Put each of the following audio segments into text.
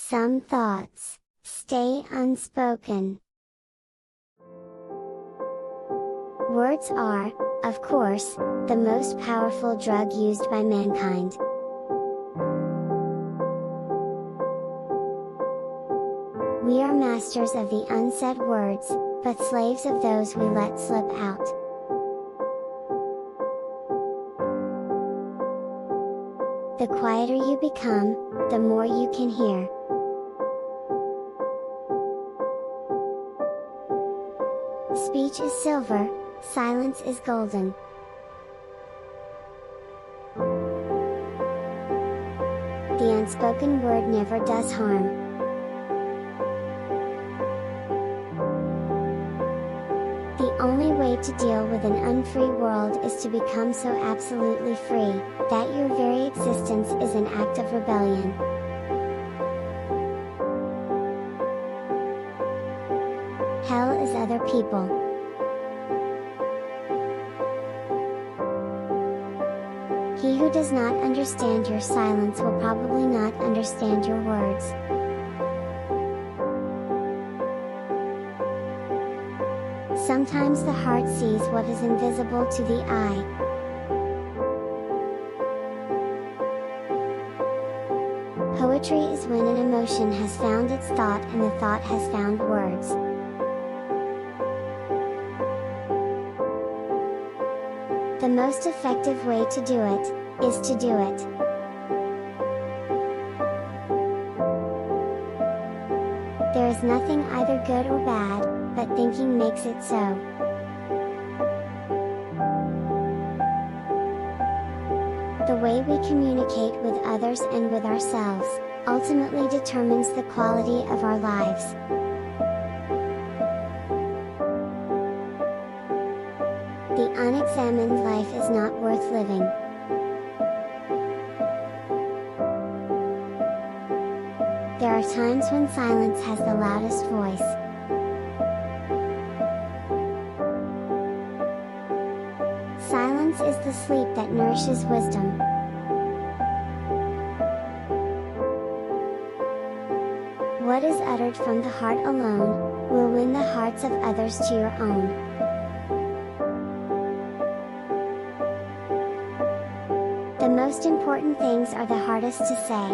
Some thoughts stay unspoken. Words are, of course, the most powerful drug used by mankind. We are masters of the unsaid words, but slaves of those we let slip out. The quieter you become, the more you can hear. Speech is silver, silence is golden. The unspoken word never does harm. The only way to deal with an unfree world is to become so absolutely free, that your very existence is an act of rebellion. Hell is other people. He who does not understand your silence will probably not understand your words. Sometimes the heart sees what is invisible to the eye. Poetry is when an emotion has found its thought and the thought has found words. The most effective way to do it, is to do it. There is nothing either good or bad, but thinking makes it so. The way we communicate with others and with ourselves, ultimately determines the quality of our lives. The unexamined life is not worth living. There are times when silence has the loudest voice. Silence is the sleep that nourishes wisdom. What is uttered from the heart alone, will win the hearts of others to your own. The most important things are the hardest to say.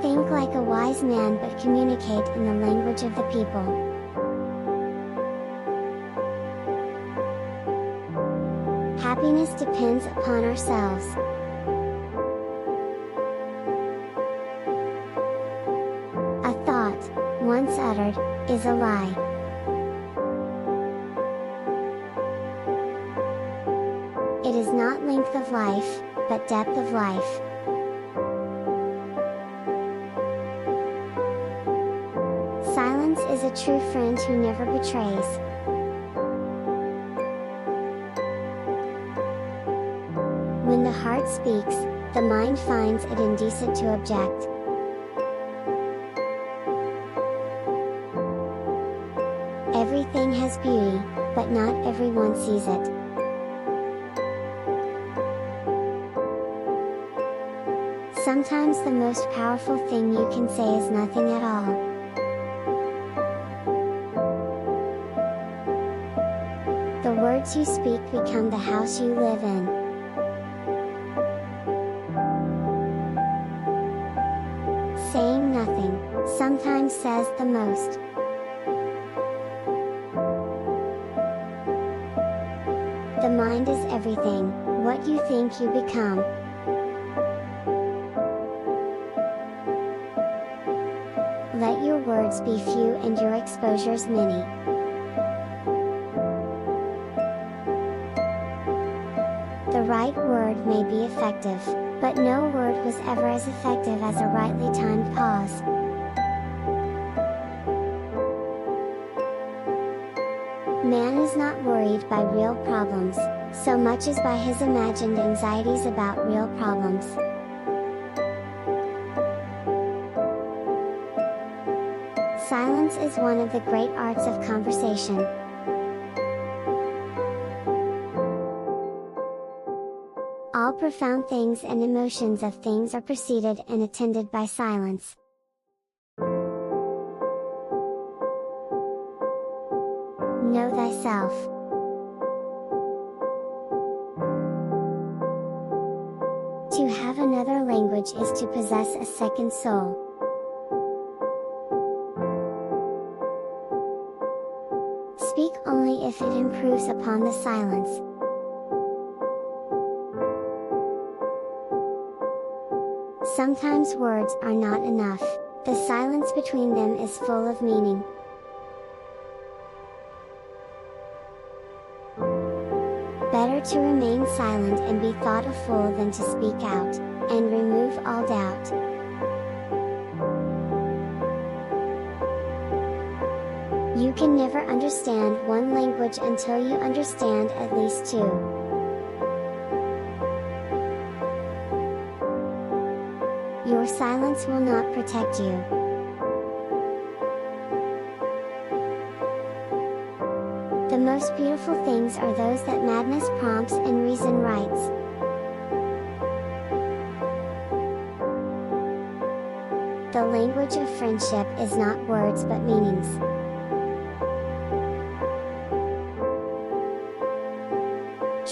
Think like a wise man but communicate in the language of the people. Happiness depends upon ourselves. A thought, once uttered, is a lie. It is not length of life, but depth of life. Silence is a true friend who never betrays. When the heart speaks, the mind finds it indecent to object. Everything has beauty, but not everyone sees it. Sometimes the most powerful thing you can say is nothing at all. The words you speak become the house you live in. Saying nothing, sometimes says the most. The mind is everything, what you think you become. Let your words be few and your exposures many. The right word may be effective, but no word was ever as effective as a rightly timed pause. Man is not worried by real problems, so much as by his imagined anxieties about real problems. Silence is one of the great arts of conversation. All profound things and emotions of things are preceded and attended by silence. Know thyself. To have another language is to possess a second soul. Speak only if it improves upon the silence. Sometimes words are not enough, the silence between them is full of meaning. Better to remain silent and be thought a fool than to speak out, and remove all doubt. You can never understand one language until you understand at least two. Your silence will not protect you. The most beautiful things are those that madness prompts and reason writes. The language of friendship is not words but meanings.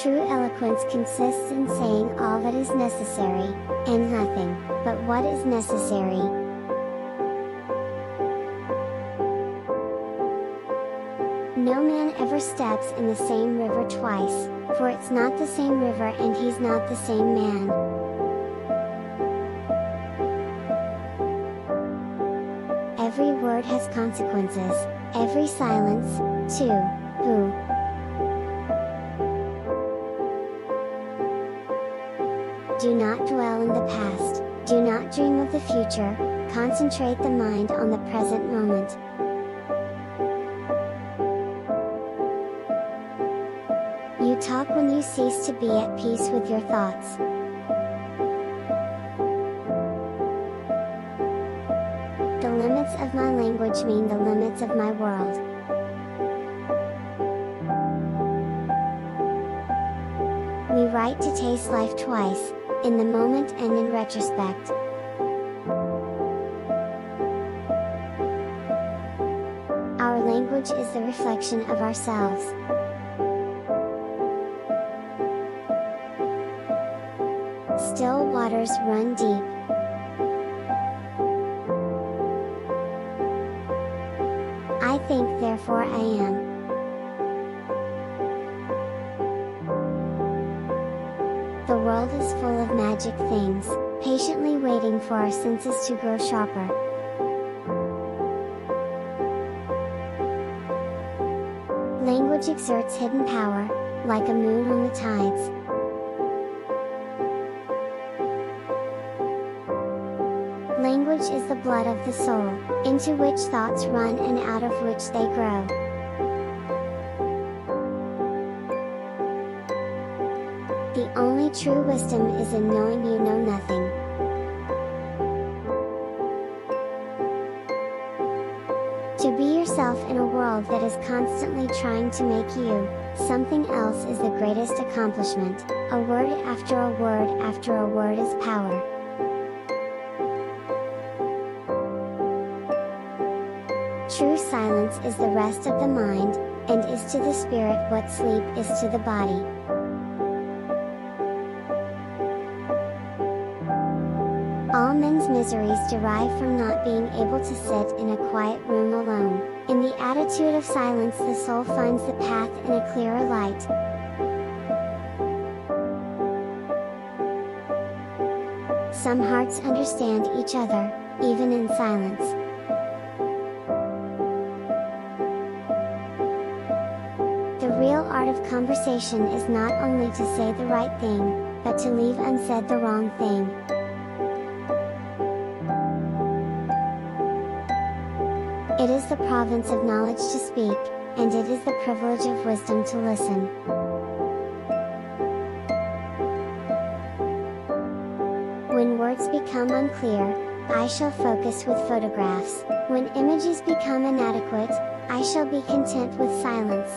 True eloquence consists in saying all that is necessary, and nothing but what is necessary. No man ever steps in the same river twice, for it's not the same river and he's not the same man. Every word has consequences, every silence, too, who. Do not dwell in the past, do not dream of the future, concentrate the mind on the present moment. You talk when you cease to be at peace with your thoughts. The limits of my language mean the limits of my world. We write to taste life twice, in the moment and in retrospect. Our language is the reflection of ourselves. Still waters run deep. I think therefore I am. The world is full of magic things, patiently waiting for our senses to grow sharper. Language exerts hidden power, like a moon on the tides. Language is the blood of the soul, into which thoughts run and out of which they grow. The only true wisdom is in knowing you know nothing. To be yourself in a world that is constantly trying to make you something else is the greatest accomplishment. A word after a word after a word is power. True silence is the rest of the mind, and is to the spirit what sleep is to the body. All men's miseries derive from not being able to sit in a quiet room alone. In the attitude of silence the soul finds the path in a clearer light. Some hearts understand each other, even in silence. The real art of conversation is not only to say the right thing, but to leave unsaid the wrong thing. It is the province of knowledge to speak, and it is the privilege of wisdom to listen. When words become unclear, I shall focus with photographs. When images become inadequate, I shall be content with silence.